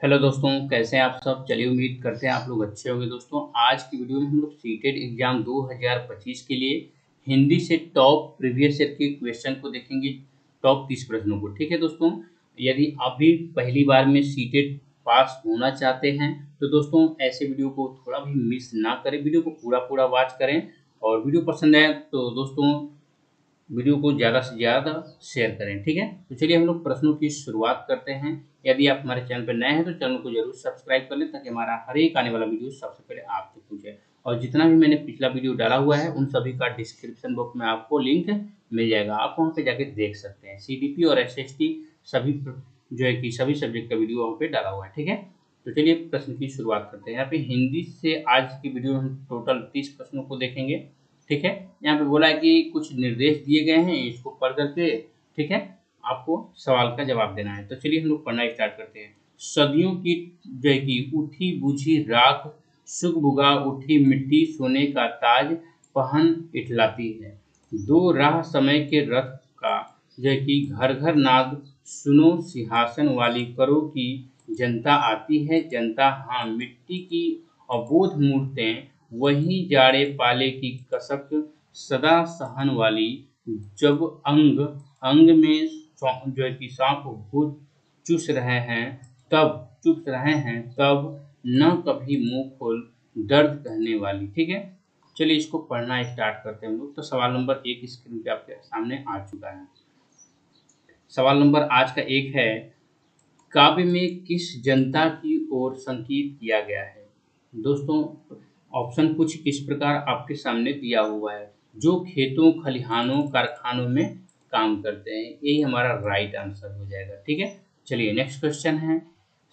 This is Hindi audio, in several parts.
हेलो दोस्तों, कैसे हैं आप सब। चलिए उम्मीद करते हैं आप लोग अच्छे होंगे। दोस्तों आज की वीडियो में हम लोग सीटेट एग्जाम 2025 के लिए हिंदी से टॉप प्रीवियस ईयर के क्वेश्चन को देखेंगे, टॉप 30 प्रश्नों को। ठीक है दोस्तों, यदि आप भी पहली बार में सीटेट पास होना चाहते हैं तो दोस्तों ऐसे वीडियो को थोड़ा भी मिस ना करें, वीडियो को पूरा पूरा वॉच करें। और वीडियो पसंद आए तो दोस्तों वीडियो को ज़्यादा से ज़्यादा शेयर करें। ठीक है, तो चलिए हम लोग प्रश्नों की शुरुआत करते हैं। यदि आप हमारे चैनल पर नए हैं तो चैनल को जरूर सब्सक्राइब कर लें ताकि हमारा हर एक आने वाला वीडियो सबसे पहले आप तक पहुंचे। और जितना भी मैंने पिछला वीडियो डाला हुआ है उन सभी का डिस्क्रिप्शन बॉक्स में आपको लिंक मिल जाएगा, आप वहाँ पे जाके देख सकते हैं। सीडीपी और एसएसटी सभी जो है कि सभी सब्जेक्ट का वीडियो वहाँ पे डाला हुआ है। ठीक है, तो चलिए प्रश्न की शुरुआत करते हैं। यहाँ पे हिंदी से आज की वीडियो में हम टोटल 30 प्रश्नों को देखेंगे। ठीक है, यहाँ पे बोला है कि कुछ निर्देश दिए गए हैं, इसको पढ़ करके ठीक है आपको सवाल का जवाब देना है। तो चलिए हम लोग पढ़ना स्टार्ट करते हैं। सदियों की जो है कि उठी बुझी राख, सुख बुगा उठी मिट्टी, सोने का ताज पहन इठलाती है। दो राह समय के रथ का जो है कि घर घर नाद, सुनो सिंहासन वाली करो की जनता आती है जनता, हाँ मिट्टी की अबोध मूर्तें, वही जाड़े पाले की कसक सदा सहन वाली, जब अंग अंग में जो है कि सांप भूत चुस रहे हैं तब न कभी मुंह खोल दर्द कहने वाली। ठीक है, चलिए इसको पढ़ना स्टार्ट करते हैं हम लोग। तो सवाल नंबर 1 स्क्रीन पे आपके सामने आ चुका है। सवाल नंबर आज का 1 है, काव्य में किस जनता की ओर संकेत किया गया है। दोस्तों ऑप्शन कुछ इस प्रकार आपके सामने दिया हुआ है, जो खेतों खलिहानों कारखानों में काम करते हैं, यही हमारा राइट आंसर हो जाएगा। ठीक है, चलिए नेक्स्ट क्वेश्चन है,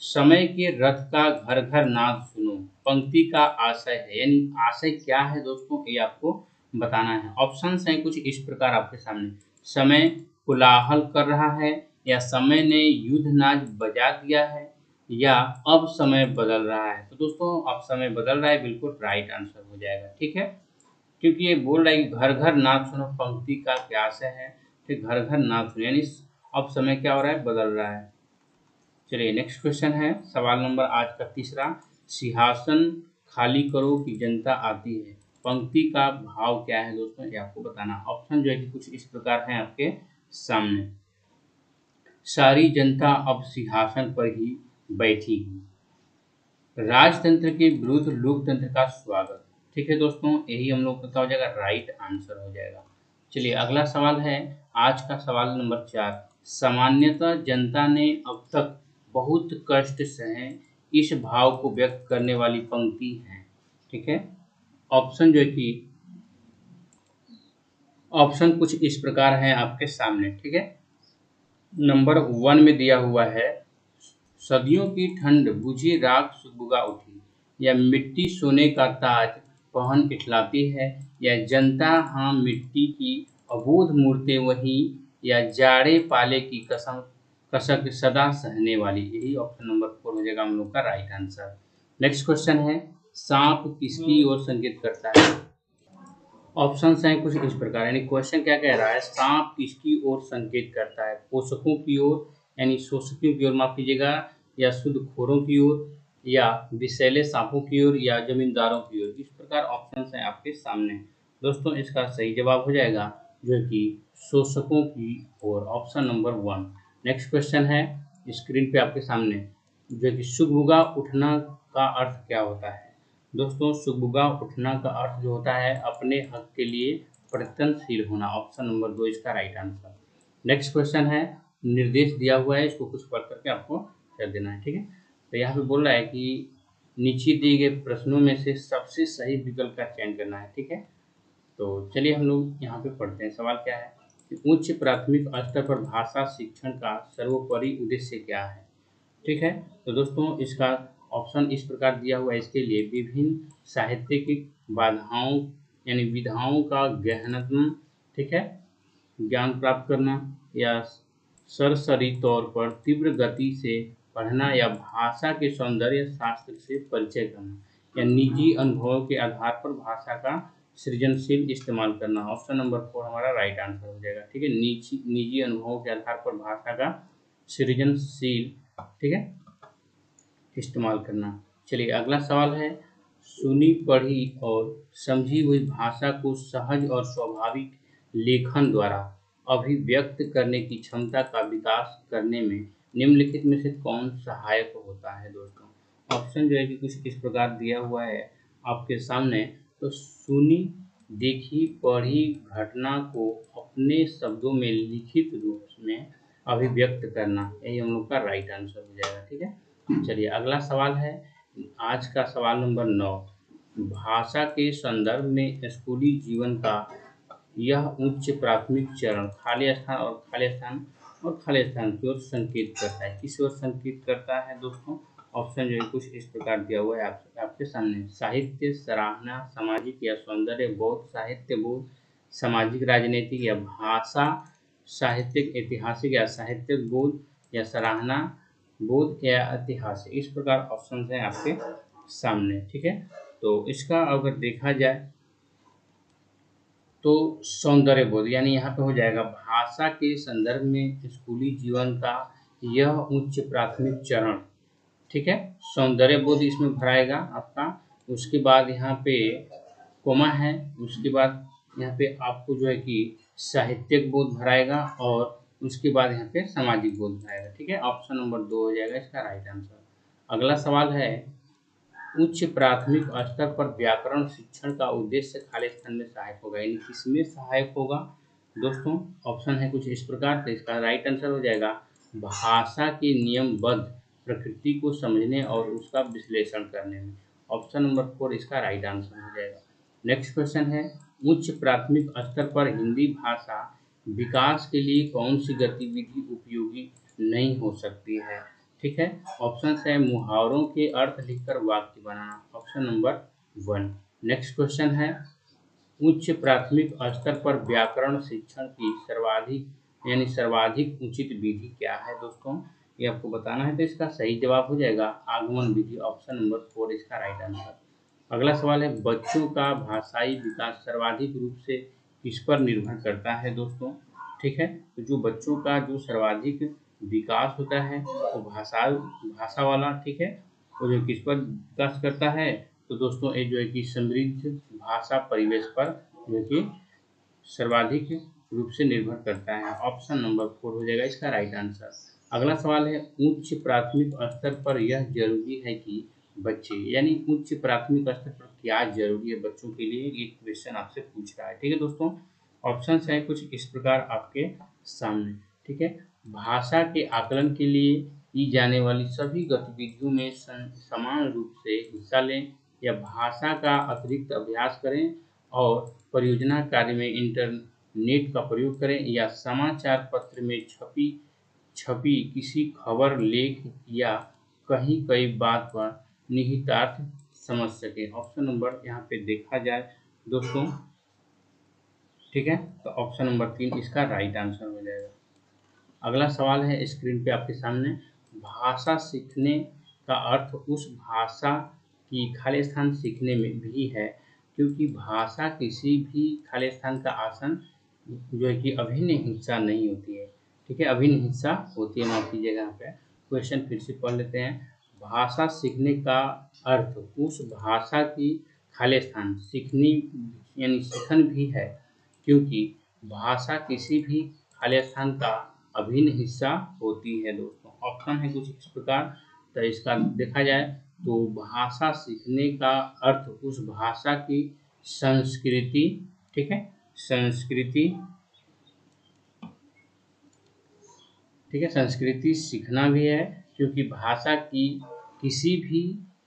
समय के रथ का घर घर नाद सुनो, पंक्ति का आशय है, यानी आशय क्या है दोस्तों ये आपको बताना है। ऑप्शन हैं कुछ इस प्रकार आपके सामने, समय कोलाहल कर रहा है, या समय ने युद्ध नाच बजा दिया है, या अब समय बदल रहा है। तो दोस्तों अब समय बदल रहा है, बिल्कुल राइट आंसर हो जाएगा। ठीक है, क्योंकि ये बोल रहा है कि घर घर नाद सुनो, पंक्ति का क्या आशय है, फिर घर घर नाद सुनो, यानी अब समय क्या हो रहा है, बदल रहा है। चलिए नेक्स्ट क्वेश्चन है, सवाल नंबर आज का तीसरा, सिंहासन खाली करो कि जनता आती है, पंक्ति का भाव क्या है दोस्तों ये आपको बताना। ऑप्शन जो है कि कुछ इस प्रकार है आपके सामने, सारी जनता अब सिंहासन पर ही बैठेगी, राजतंत्र के विरुद्ध लोकतंत्र का स्वागत। ठीक है दोस्तों, यही हम लोग का हो जाएगा, राइट आंसर हो जाएगा। चलिए अगला सवाल है, आज का सवाल नंबर 4, सामान्यतः जनता ने अब तक बहुत कष्ट सहे, इस भाव को व्यक्त करने वाली पंक्ति है। ठीक है, ऑप्शन जो है कि ऑप्शन कुछ इस प्रकार है आपके सामने। ठीक है, नंबर 1 में दिया हुआ है, सदियों की ठंड बुझी राख सुबुगा उठी, या मिट्टी सोने का ताज पहन इठलाती है, या जनता हाँ मिट्टी की अबोध मूर्तें वही, या जाड़े पाले की कसम कसक सदा सहने वाली। यही ऑप्शन नंबर 4 हो जाएगा हम लोग का राइट आंसर। नेक्स्ट क्वेश्चन है, सांप किसकी ओर संकेत करता है। ऑप्शन हैं कुछ इस प्रकार, यानी क्वेश्चन क्या कह रहा है, सांप किसकी ओर संकेत करता है, पोषकों की ओर यानी शोषकों की ओर, माफ कीजिएगा, या शुद्धखोरों की ओर, या विषैले सांपों की ओर, या जमींदारों की ओर। इस प्रकार ऑप्शन हैं आपके सामने। दोस्तों इसका सही जवाब हो जाएगा जो है कि शोषकों की ओर, ऑप्शन नंबर 1। नेक्स्ट क्वेश्चन है स्क्रीन पे आपके सामने, जो है कि सुगबुगा उठना का अर्थ क्या होता है। दोस्तों सुगबुगा उठना का अर्थ जो होता है, अपने हक के लिए प्रयत्नशील होना, ऑप्शन नंबर 2 इसका राइट आंसर। नेक्स्ट क्वेश्चन है, निर्देश दिया हुआ है, इसको कुछ पढ़ करके आपको कर देना है। ठीक है, तो यहाँ पे बोल रहा है कि नीचे दिए गए प्रश्नों में से सबसे सही विकल्प का चयन करना है। ठीक है, तो चलिए हम लोग यहाँ पे पढ़ते हैं। सवाल क्या है कि उच्च प्राथमिक स्तर पर भाषा शिक्षण का सर्वोपरि उद्देश्य क्या है। ठीक है, तो दोस्तों इसका ऑप्शन इस प्रकार दिया हुआ है, इसके लिए विभिन्न साहित्यिक बाधाओं यानी विधाओं का गहनतम ठीक है ज्ञान प्राप्त करना, या सरसरी तौर पर तीव्र गति से पढ़ना, या भाषा के सौंदर्य शास्त्र से परिचय करना, या निजी अनुभवों के आधार पर भाषा का सृजनशील इस्तेमाल करना। ऑप्शन नंबर 4 हमारा राइट आंसर हो जाएगा। ठीक है, निजी अनुभवों के आधार पर भाषा का सृजनशील ठीक है इस्तेमाल करना। चलिए अगला सवाल है, सुनी पढ़ी और समझी हुई भाषा को सहज और स्वाभाविक लेखन द्वारा अभिव्यक्त करने की क्षमता का विकास करने में निम्नलिखित में से कौन सहायक होता है दोस्तों। ऑप्शन जो है कि कुछ इस प्रकार दिया हुआ है आपके सामने। तो सुनी देखी पढ़ी घटना को अपने शब्दों में लिखित रूप में अभिव्यक्त करना, यही हम लोग का राइट आंसर हो जाएगा। ठीक है, चलिए अगला सवाल है, आज का सवाल नंबर 9, भाषा के संदर्भ में स्कूली जीवन का यह उच्च प्राथमिक चरण खाली स्थान और खाली स्थान और खाली स्थान की ओर संकेत करता है। किस ओर संकेत करता है दोस्तों। ऑप्शन जो है कुछ इस प्रकार दिया हुआ है आपके सामने। साहित्य, सराहना, सामाजिक या सौंदर्य बोध, साहित्य बोध, सामाजिक राजनीतिक या भाषा, साहित्यिक ऐतिहासिक या साहित्यिक बोध, या सराहना बोध या ऐतिहासिक। इस प्रकार ऑप्शन है आपके सामने। ठीक है, तो इसका अगर देखा जाए तो सौंदर्य बोध, यानी यहाँ पे हो जाएगा भाषा के संदर्भ में स्कूली जीवन का यह उच्च प्राथमिक चरण। ठीक है, सौंदर्य बोध इसमें भराएगा आपका। उसके बाद यहाँ पे कोमा है, उसके बाद यहाँ पे आपको जो है कि साहित्यिक बोध भराएगा और उसके बाद यहाँ पे सामाजिक बोध भराएगा। ठीक है, ऑप्शन नंबर 2 हो जाएगा इसका राइट आंसर। अगला सवाल है, उच्च प्राथमिक स्तर पर व्याकरण शिक्षण का उद्देश्य खाली स्थान में सहायक होगा, यानी किसमें सहायक होगा दोस्तों। ऑप्शन है कुछ इस प्रकार, तो इसका राइट आंसर हो जाएगा भाषा के नियमबद्ध प्रकृति को समझने और उसका विश्लेषण करने में। ऑप्शन नंबर 4 इसका राइट आंसर हो जाएगा। नेक्स्ट क्वेश्चन है, उच्च प्राथमिक स्तर पर हिंदी भाषा विकास के लिए कौन सी गतिविधि उपयोगी नहीं हो सकती है। ठीक है, ऑप्शन है मुहावरों के अर्थ लिखकर वाक्य बनाना, ऑप्शन नंबर 1। नेक्स्ट क्वेश्चन है, उच्च प्राथमिक स्तर पर व्याकरण शिक्षण की सर्वाधिक उचित विधि क्या है दोस्तों, ये आपको बताना है। तो इसका सही जवाब हो जाएगा आगमन विधि, ऑप्शन नंबर 4 इसका राइट आंसर। अगला सवाल है, बच्चों का भाषाई विकास सर्वाधिक रूप से किस पर निर्भर करता है दोस्तों। ठीक है, तो जो बच्चों का जो सर्वाधिक विकास होता है वो भाषा वाला, ठीक है, वो जो किस पर विकास करता है, तो दोस्तों ये जो है कि समृद्ध भाषा परिवेश पर जो है कि सर्वाधिक रूप से निर्भर करता है। ऑप्शन नंबर 4 हो जाएगा इसका राइट आंसर। अगला सवाल है, उच्च प्राथमिक स्तर पर यह जरूरी है कि बच्चे, यानी उच्च प्राथमिक स्तर पर क्या जरूरी है बच्चों के लिए, ये क्वेश्चन आपसे पूछ रहा है। ठीक है दोस्तों, ऑप्शन है कुछ इस प्रकार आपके सामने। ठीक है, भाषा के आकलन के लिए की जाने वाली सभी गतिविधियों में समान रूप से हिस्सा लें, या भाषा का अतिरिक्त अभ्यास करें और परियोजना कार्य में इंटरनेट का प्रयोग करें, या समाचार पत्र में छपी किसी खबर, लेख या कहीं कई बात पर निहितार्थ समझ सके। ऑप्शन नंबर यहाँ पे देखा जाए दोस्तों, ठीक है, तो ऑप्शन नंबर 3 इसका राइट आंसर हो जाएगा। अगला सवाल है स्क्रीन पे आपके सामने, भाषा सीखने का अर्थ उस भाषा की खाली स्थान सीखने में भी है, क्योंकि भाषा किसी भी खाली स्थान का आसन जो है कि अभिन्न हिस्सा नहीं होती है। ठीक है, अभिन्न हिस्सा होती है, माफ कीजिएगा। यहाँ पे क्वेश्चन फिर से पढ़ लेते हैं, भाषा सीखने का अर्थ उस भाषा की खाली स्थान सीखनी यानी सीखन भी है, क्योंकि भाषा किसी भी खाली स्थान का अभिन्न हिस्सा होती है दोस्तों। ऑप्शन है कुछ इस प्रकार, तो इसका देखा जाए तो भाषा सीखने का अर्थ उस भाषा की संस्कृति, ठीक है, संस्कृति, ठीक है, संस्कृति सीखना भी है, क्योंकि भाषा की किसी भी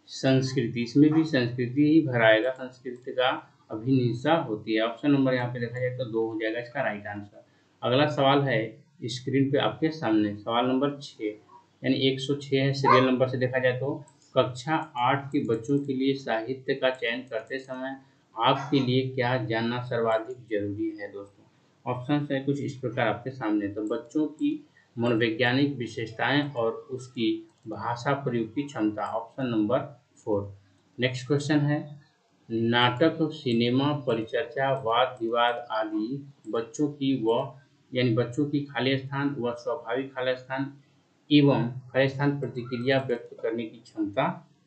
संस्कृति, इसमें भी संस्कृति ही भराएगा, संस्कृति का अभिन्न हिस्सा होती है। ऑप्शन नंबर यहाँ पे देखा जाए तो 2 हो जाएगा इसका राइट आंसर। अगला सवाल है स्क्रीन पे आपके सामने, सवाल नंबर 6, यानी 106 है सीरियल नंबर से देखा जाए तो, कक्षा 8 के बच्चों के लिए साहित्य का चयन करते समय आपके लिए क्या जानना सर्वाधिक जरूरी है दोस्तों। ऑप्शन है कुछ इस प्रकार आपके सामने, तो बच्चों की मनोवैज्ञानिक विशेषताएं और उसकी भाषा प्रयोग की क्षमता, ऑप्शन नंबर 4। नेक्स्ट क्वेश्चन है, नाटक, सिनेमा, परिचर्चा, वाद विवाद आदि बच्चों की खाली स्थान व स्वाभाविक खाली स्थान एवं खड़े स्थान प्रतिक्रिया व्यक्त करने की क्षमता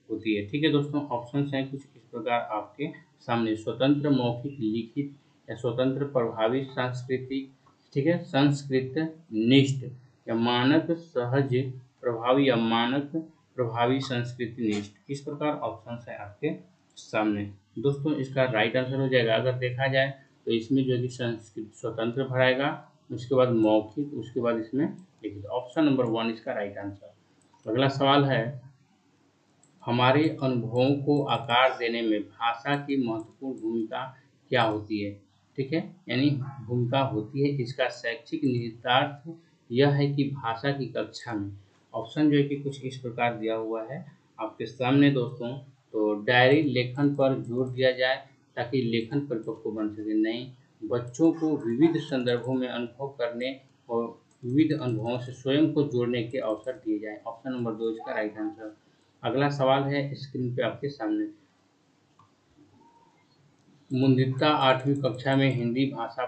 होती है। ठीक है दोस्तों, ऑप्शन हैं कुछ इस प्रकार आपके सामने। स्वतंत्र मौखिक लिखित या स्वतंत्र प्रभावी सांस्कृतिक, ठीक है, संस्कृत निष्ठ या मानक सहज प्रभावी या मानक प्रभावी संस्कृति निष्ठ। इस प्रकार ऑप्शन है आपके सामने। दोस्तों इसका राइट आंसर हो जाएगा, अगर देखा जाए तो इसमें जो है कि संस्कृत स्वतंत्र भराएगा, उसके बाद मौखिक, उसके बाद इसमें लिखित। ऑप्शन नंबर 1 इसका राइट आंसर। अगला सवाल है, हमारे अनुभवों को आकार देने में भाषा की महत्वपूर्ण भूमिका क्या होती है? ठीक है, यानी भूमिका होती है, इसका शैक्षिक निहितार्थ यह है कि भाषा की कक्षा में। ऑप्शन जो है कि कुछ इस प्रकार दिया हुआ है आपके सामने दोस्तों। तो डायरी लेखन पर जोर दिया जाए ताकि लेखन परिपक्व बन सके। नहीं, बच्चों को विविध संदर्भों में अनुभव करने और विविध अनुभवों से स्वयं को जोड़ने के अवसर दिए जाए। ऑप्शन नंबर 2 इसका राइट आंसर। अगला सवाल है स्क्रीन पे आपके सामने। मुंदिता 8वीं कक्षा में हिंदी भाषा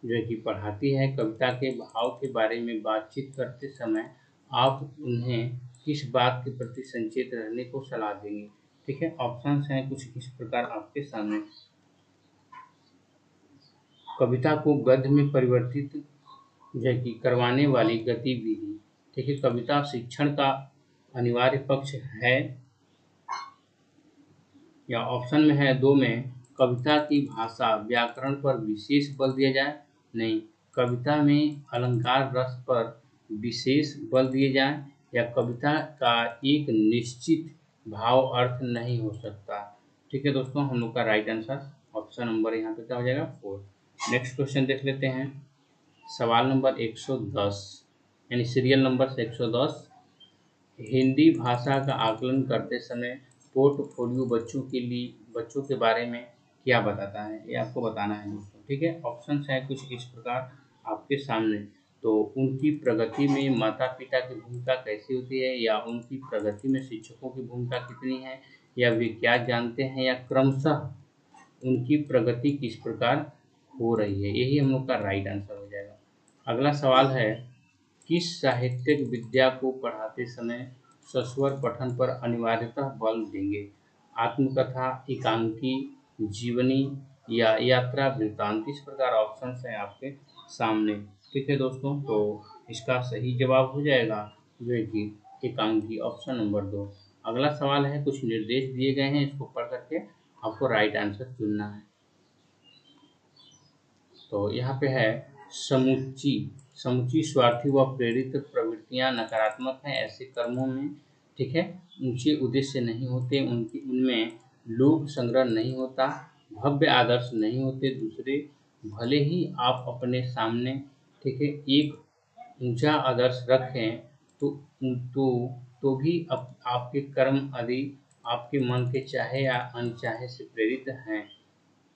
जो है कि पढ़ाती है। कविता के भाव के बारे में बातचीत करते समय आप उन्हें किस बात के प्रति सचेत रहने को सलाह देंगे? ठीक है, ऑप्शन हैं कुछ इस प्रकार आपके सामने। कविता को गद्य में परिवर्तित जो है कि करवाने वाली गतिविधि। ठीक है, कविता शिक्षण का अनिवार्य पक्ष है। या ऑप्शन में है 2 में, कविता की भाषा व्याकरण पर विशेष बल दिया जाए। नहीं, कविता में अलंकार रस पर विशेष बल दिए जाए। या कविता का एक निश्चित भाव अर्थ नहीं हो सकता। ठीक है दोस्तों, हम लोग का राइट आंसर ऑप्शन नंबर यहाँ पे क्या हो जाएगा 4। नेक्स्ट क्वेश्चन देख लेते हैं। सवाल नंबर 110 यानी सीरियल नंबर से 110। हिंदी भाषा का आकलन करते समय पोर्टफोलियो बच्चों के बारे में क्या बताता है? ये आपको बताना है दोस्तों। ठीक है, ऑप्शन है कुछ इस प्रकार आपके सामने। तो उनकी प्रगति में माता पिता की भूमिका कैसी होती है, या उनकी प्रगति में शिक्षकों की भूमिका कितनी है, या वे क्या जानते हैं, या क्रमशः उनकी प्रगति किस प्रकार हो रही है। यही हम लोग का राइट आंसर हो जाएगा। अगला सवाल है, किस साहित्यिक विद्या को पढ़ाते समय सस्वर पठन पर अनिवार्यतः बल देंगे? आत्मकथा, एकांकी, जीवनी या यात्रा वृत्तांत। इस प्रकार ऑप्शन हैं आपके सामने। ठीक है दोस्तों, तो इसका सही जवाब हो जाएगा जो है कि एकांकी, ऑप्शन नंबर 2। अगला सवाल है, कुछ निर्देश दिए गए हैं, इसको पढ़ करके आपको राइट आंसर चुनना है। तो यहाँ पे है, समुच्ची समुची स्वार्थी व प्रेरित प्रवृत्तियां नकारात्मक हैं। ऐसे कर्मों में, ठीक है, ऊंचे उद्देश्य नहीं होते, उनमें लोक संग्रह नहीं होता, भव्य आदर्श नहीं होते। दूसरे, भले ही आप अपने सामने, ठीक है, एक ऊंचा आदर्श रखें तो तो तो भी आपके कर्म यदि आपके मन के चाहे या अनचाहे से प्रेरित हैं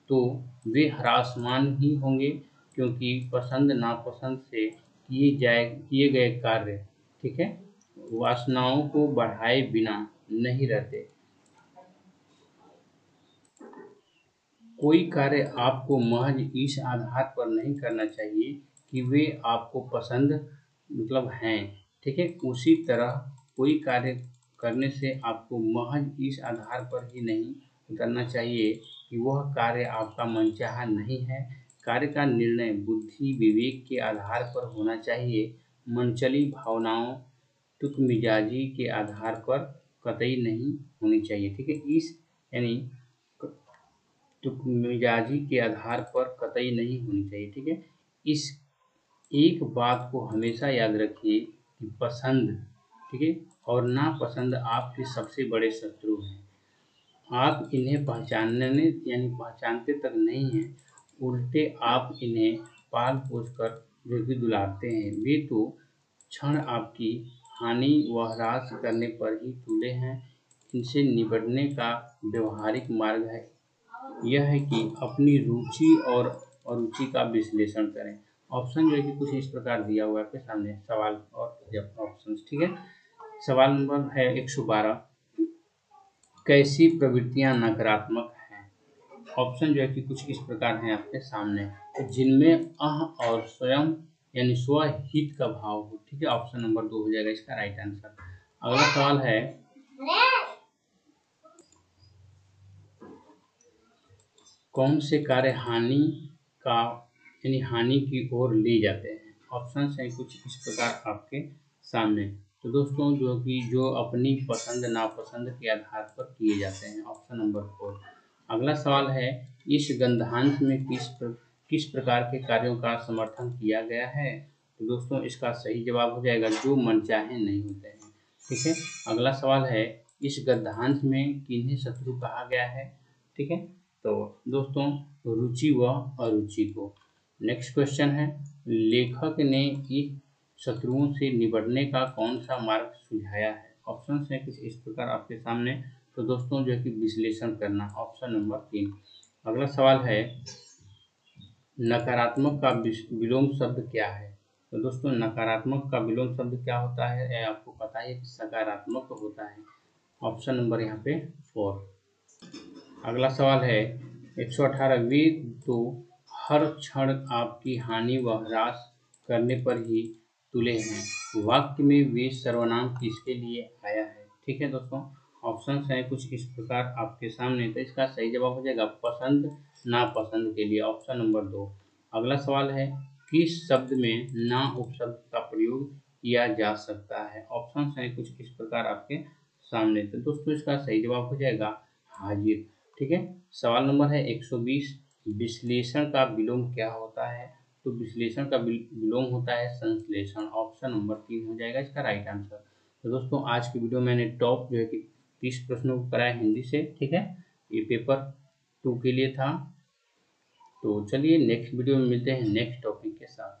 तो वे ह्रासमान ही होंगे, क्योंकि पसंद नापसंद से किए गए कार्य, ठीक है, वासनाओं को बढ़ाए बिना नहीं रहते। कोई कार्य आपको महज इस आधार पर नहीं करना चाहिए कि वे आपको पसंद मतलब हैं। ठीक है, उसी तरह कोई कार्य करने से आपको महज इस आधार पर ही नहीं करना चाहिए कि वह कार्य आपका मनचाहा नहीं है। कार्य का निर्णय बुद्धि विवेक के आधार पर होना चाहिए, मनचली भावनाओं तुकमिजाजी के आधार पर कतई नहीं होनी चाहिए। ठीक है, इस यानी तुकमिजाजी के आधार पर कतई नहीं होनी चाहिए। ठीक है, इस एक बात को हमेशा याद रखिए कि पसंद, ठीक है, और नापसंद आपके सबसे बड़े शत्रु हैं। आप इन्हें पहचानने यानी पहचानते तक नहीं हैं, उल्टे आप इन्हें पाल पोस कर जो कि दुलारते हैं। वे तो क्षण आपकी हानि व ह्रास करने पर ही तुले हैं। इनसे निपटने का व्यवहारिक मार्ग है यह है कि अपनी रुचि और अरुचि का विश्लेषण करें। ऑप्शन जो है कि कुछ इस प्रकार दिया हुआ है आपके सामने, सवाल और ऑप्शन। ठीक है, सवाल नंबर है 112, कैसी प्रवृत्तियां नकारात्मक हैं? ऑप्शन जो है कि कुछ इस प्रकार हैं आपके सामने, जिनमें अह और स्वयं यानी स्वहित का भाव हो। ठीक है, ऑप्शन नंबर 2 हो जाएगा इसका राइट आंसर। अगला सवाल है, कौन से कार्य हानि का यानी हानि की ओर ले जाते हैं। ऑप्शन है कुछ इस प्रकार आपके सामने। तो दोस्तों जो अपनी पसंद नापसंद के आधार पर किए जाते हैं, ऑप्शन नंबर 4। अगला सवाल है, इस गंधांश में किस प्रकार के कार्यों का समर्थन किया गया है। तो दोस्तों इसका सही जवाब हो जाएगा जो मनचाहे नहीं होते हैं। ठीक है, अगला सवाल है, इस गद्यांश में किन्हें शत्रु कहा गया है। ठीक है, तो दोस्तों रुचि व अरुचि को। नेक्स्ट क्वेश्चन है, लेखक ने इस शत्रुओं से निपटने का कौन सा मार्ग सुझाया है। ऑप्शन है कुछ इस प्रकार आपके सामने। तो दोस्तों जो है कि विश्लेषण करना, ऑप्शन नंबर 3। अगला सवाल है, नकारात्मक का विलोम शब्द क्या है। तो दोस्तों नकारात्मक का विलोम शब्द क्या होता है, यह आपको पता है कि सकारात्मक होता है। ऑप्शन नंबर यहाँ पे 4। अगला सवाल है, 118 वे तो हर क्षण आपकी हानि व ह्रास करने पर ही तुले हैं। वाक्य में वे सर्वनाम किसके लिए आया है। ठीक है दोस्तों, ऑप्शन है कुछ इस प्रकार आपके सामने। तो इसका सही जवाब हो जाएगा पसंद नापसंद के लिए, ऑप्शन नंबर 2। अगला सवाल है, किस शब्द में ना उपशब्द का प्रयोग किया जा सकता है। ऑप्शन है कुछ इस प्रकार आपके सामने। तो दोस्तों इसका सही जवाब हो जाएगा हाजिर। ठीक है, सवाल नंबर है 120, विश्लेषण का विलोम क्या होता है। तो विश्लेषण का विलोम होता है संश्लेषण, ऑप्शन नंबर 3 हो जाएगा इसका राइट आंसर। तो दोस्तों आज की वीडियो मैंने टॉप जो है कि 30 प्रश्नों को कराया हिंदी से। ठीक है, ये पेपर 2 के लिए था। तो चलिए नेक्स्ट वीडियो में मिलते हैं नेक्स्ट टॉपिक के साथ।